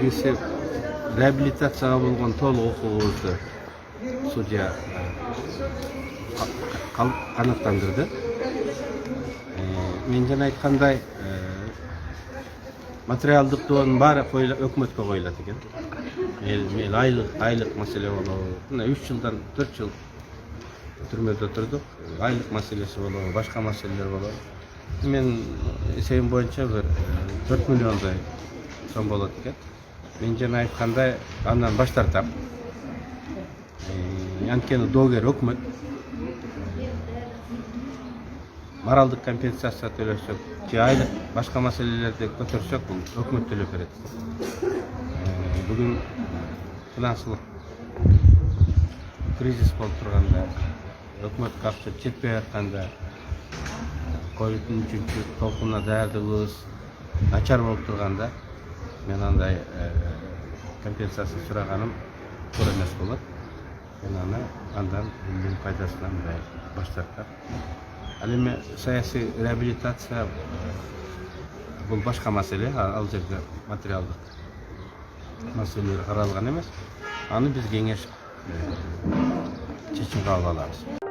биринчиси реабилитацияга болгон толук укугубузду судья канааттандырды. Мен жана айткандай материалдык доонун баары өкмөткө коюлат экен. Эл айлык маселе болобу. Мына 3 жылдан 4 жыл түрмөдө турдук. Айлык маселеси болобу, башка маселелер болобу. Мен эсебим боюнча бир 4 миллиондай сом болот экен. Мен жана айткандай андан баш тартам. Анткени доогер өкмөт моралдык компенсация төлөсөк, же айлык башка маселелерди көтөрсөк, бул өкмөт төлөп берет. Бүгүн финансылык кризис болуп турганда, өкмөткө акча жетпей атканда, ковидтин 3-чү толкунуна даярдыгыбыз начар болуп турганда, мен андай компенсация сураганым туура эмес болот. Мен андан элдин пайдасынан баш тартам. Ал эми саясий реабилитация бул башка маселе, ал жерде материалдык маселелер каралган эмес. Аны биз кеңешип чечим кабыл алабыз.